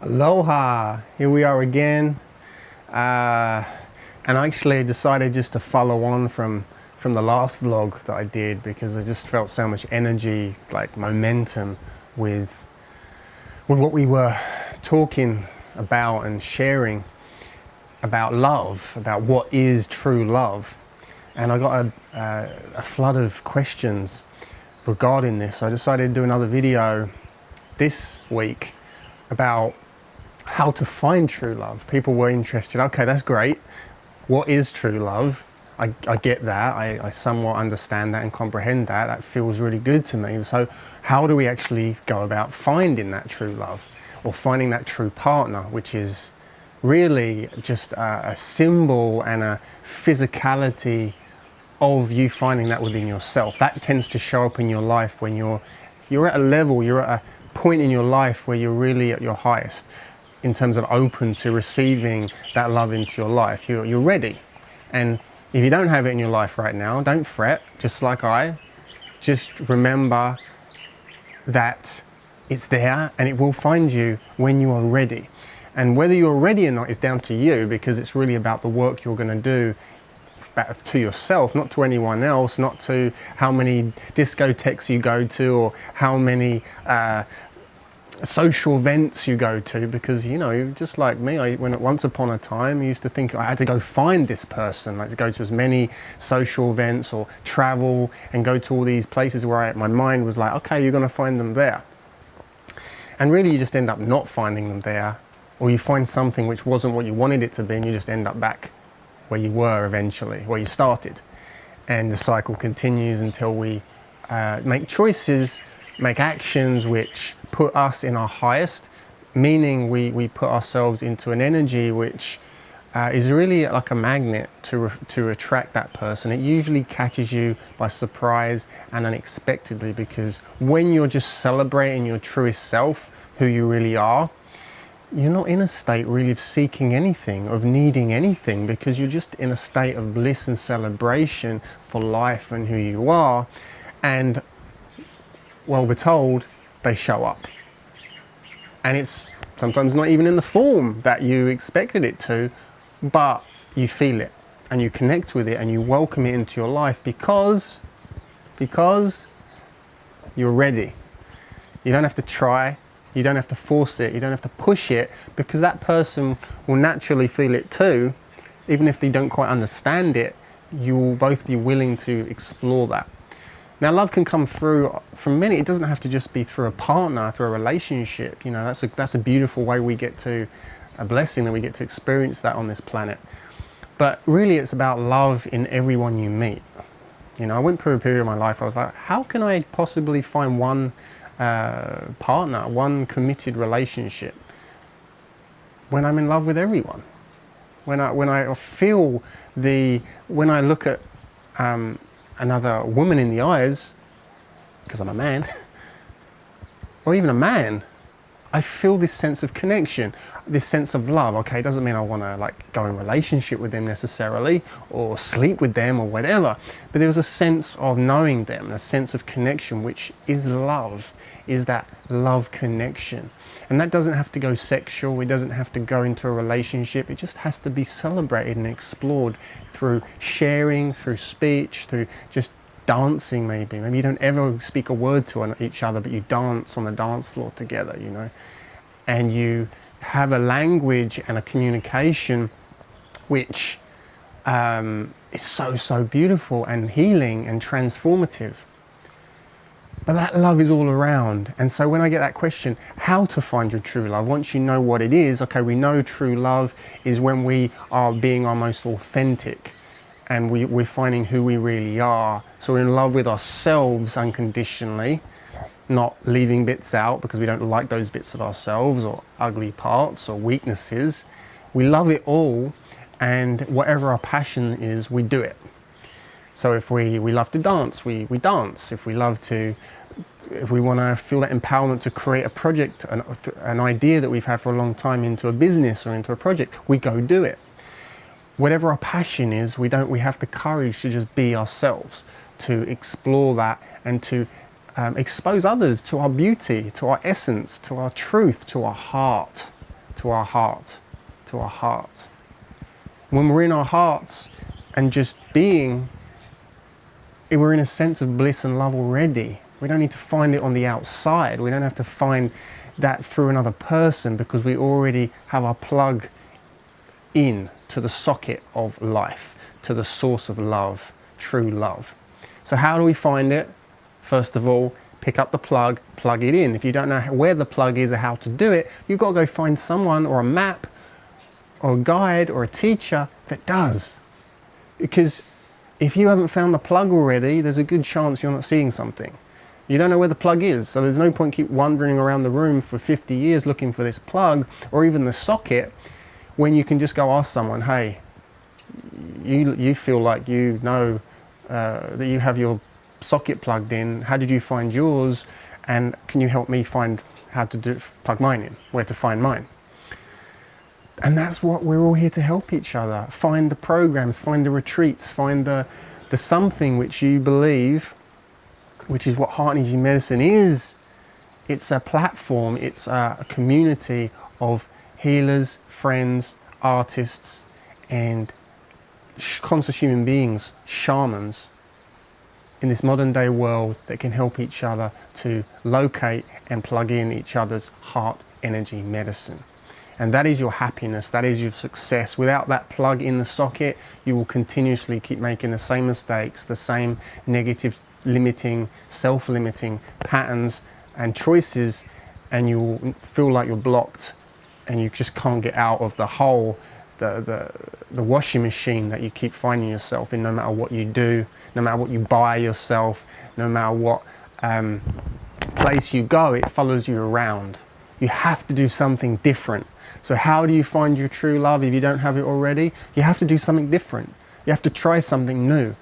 Aloha! Here we are again, and I actually decided just to follow on from the last vlog that I did because I just felt so much energy, like momentum, with what we were talking about and sharing about love, about what is true love, and I got a flood of questions regarding this. So I decided to do another video this week about how to find true love. People were interested. Okay, that's great. What is true love? I get that. I somewhat understand that and comprehend that. That feels really good to me. So how do we actually go about finding that true love or finding that true partner, which is really just a symbol and a physicality of you finding that within yourself. That tends to show up in your life when you're at a level, you're at a point in your life where you're really at your highest in terms of open to receiving that love into your life. You're ready. And if you don't have it in your life right now, don't fret, just like I. Just remember that it's there and it will find you when you are ready. And whether you're ready or not is down to you, because it's really about the work you're going to do to yourself, not to anyone else, not to how many discotheques you go to or how many social events you go to, because just like me, once upon a time I used to think I had to go find this person, like to go to as many social events or travel and go to all these places where my mind was like, okay, you're going to find them there, and really you just end up not finding them there, or you find something which wasn't what you wanted it to be and you just end up back where you were eventually, where you started, and the cycle continues until we make choices, make actions which put us in our highest, meaning we put ourselves into an energy which is really like a magnet to attract that person. It usually catches you by surprise and unexpectedly, because when you're just celebrating your truest self, who you really are, you're not in a state really of seeking anything, of needing anything, because you're just in a state of bliss and celebration for life and who you are. And well, we're told they show up, and it's sometimes not even in the form that you expected it to, but you feel it and you connect with it and you welcome it into your life because you're ready. You don't have to try, you don't have to force it, you don't have to push it, because that person will naturally feel it too. Even if they don't quite understand it, you will both be willing to explore that. Now, love can come through from many. It doesn't have to just be through a partner, through a relationship. That's a beautiful way we get to, a blessing that we get to experience that on this planet. But really, it's about love in everyone you meet. I went through a period of my life, I was like, how can I possibly find one partner, one committed relationship, when I'm in love with everyone? When I look at another woman in the eyes, because I'm a man, or even a man, I feel this sense of connection, this sense of love. Okay, it doesn't mean I want to go in relationship with them necessarily, or sleep with them or whatever, but there was a sense of knowing them, a sense of connection, which is love, is that love connection. And that doesn't have to go sexual, it doesn't have to go into a relationship, it just has to be celebrated and explored through sharing, through speech, through just dancing maybe. Maybe you don't ever speak a word to each other, but you dance on the dance floor together, and you have a language and a communication which is so beautiful and healing and transformative. But that love is all around. And so when I get that question, how to find your true love, once you know what it is, okay, we know true love is when we are being our most authentic and we're finding who we really are. So we're in love with ourselves unconditionally, not leaving bits out because we don't like those bits of ourselves or ugly parts or weaknesses. We love it all, and whatever our passion is, we do it. So if we love to dance, we dance. If we want to feel that empowerment to create a project, an idea that we've had for a long time, into a business or into a project, we go do it. Whatever our passion is, we have the courage to just be ourselves, to explore that and to expose others to our beauty, to our essence, to our truth, to our heart. to our heart, to our heart. When we're in our hearts and just being, we're in a sense of bliss and love already. We don't need to find it on the outside. We don't have to find that through another person, because we already have our plug in to the socket of life, to the source of love, true love. So how do we find it? First of all, pick up the plug it in. If you don't know where the plug is or how to do it, you've got to go find someone or a map or a guide or a teacher that does. Because if you haven't found the plug already, there's a good chance you're not seeing something. You don't know where the plug is, so there's no point keep wandering around the room for 50 years looking for this plug or even the socket, when you can just go ask someone, hey, you feel like you know that you have your socket plugged in. How did you find yours? And can you help me find how to plug mine in, where to find mine? And that's what we're all here to help each other. Find the programs, find the retreats, find the something which you believe, which is what Heart Energy Medicine is. It's a platform, it's a community of healers, friends, artists, and conscious human beings, shamans, in this modern day world that can help each other to locate and plug in each other's heart energy medicine. And that is your happiness, that is your success. Without that plug in the socket, you will continuously keep making the same mistakes, the same negative, limiting, self-limiting patterns and choices, and you'll feel like you're blocked and you just can't get out of the hole, the washing machine that you keep finding yourself in, no matter what you do, no matter what you buy yourself, no matter what place you go, it follows you around. You have to do something different. So how do you find your true love if you don't have it already? You have to do something different. You have to try something new.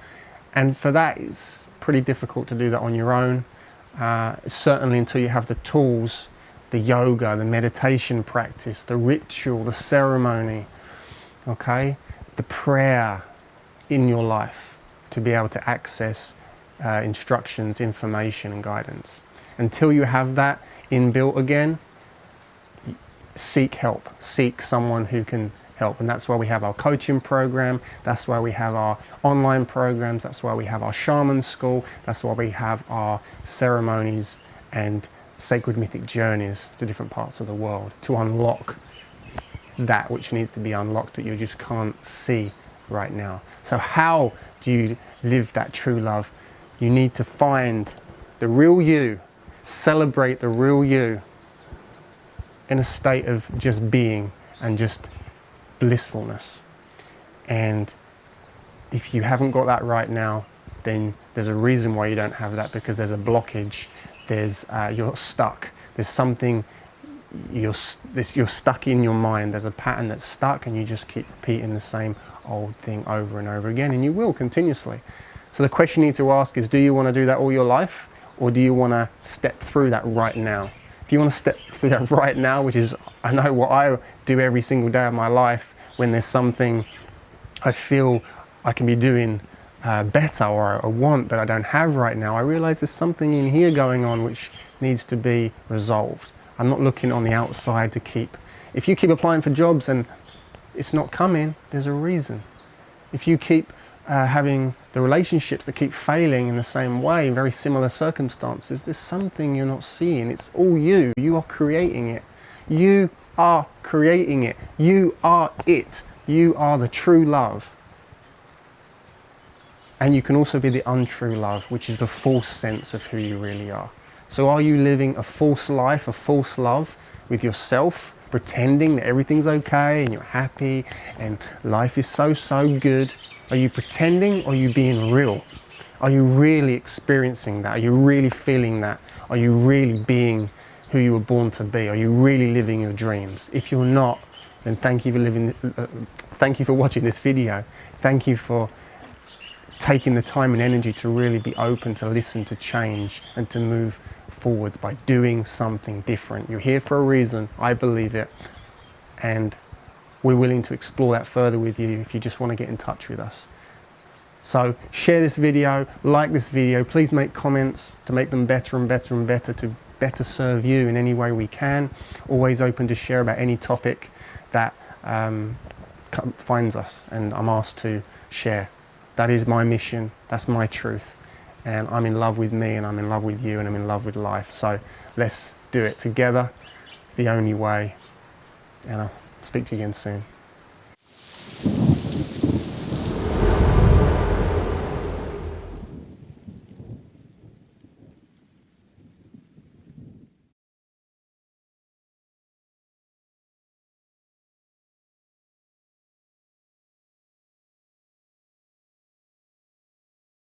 And for that, it's pretty difficult to do that on your own. Certainly until you have the tools, the yoga, the meditation practice, the ritual, the ceremony, okay? The prayer in your life to be able to access instructions, information and guidance. Until you have that inbuilt again, seek help, seek someone who can help. And that's why we have our coaching program, that's why we have our online programs, that's why we have our shaman school, that's why we have our ceremonies and sacred mythic journeys to different parts of the world, to unlock that which needs to be unlocked that you just can't see right now. So how do you live that true love? You need to find the real you, celebrate the real you in a state of just being and just blissfulness. And if you haven't got that right now, then there's a reason why you don't have that, because there's a blockage, there's you're stuck, there's something, you're stuck in your mind, there's a pattern that's stuck and you just keep repeating the same old thing over and over again, and you will continuously. So the question you need to ask is, do you want to do that all your life, or do you want to step through that right now? If you want to step through that right now, which is, I know what I do every single day of my life, when there's something I feel I can be doing better, or I want but I don't have right now, I realize there's something in here going on which needs to be resolved. I'm not looking on the outside to keep. If you keep applying for jobs and it's not coming, there's a reason. If you keep having the relationships that keep failing in the same way, in very similar circumstances, there's something you're not seeing. It's all you. You are creating it. You are creating it. You are it. You are the true love. And you can also be the untrue love, which is the false sense of who you really are. So are you living a false life, a false love with yourself, pretending that everything's okay and you're happy and life is so good? Are you pretending, or are you being real? Are you really experiencing that? Are you really feeling that? Are you really being who you were born to be? Are you really living your dreams? If you're not, then thank you for watching this video. Thank you for taking the time and energy to really be open to listen, to change, and to move forwards by doing something different. You're here for a reason, I believe it, and we're willing to explore that further with you if you just want to get in touch with us. So share this video, like this video, please make comments to make them better and better and better, to better serve you in any way we can. Always open to share about any topic that finds us, and I'm asked to share. That is my mission, that's my truth, and I'm in love with me, and I'm in love with you, and I'm in love with life. So let's do it together. It's the only way, and I'll speak to you again soon.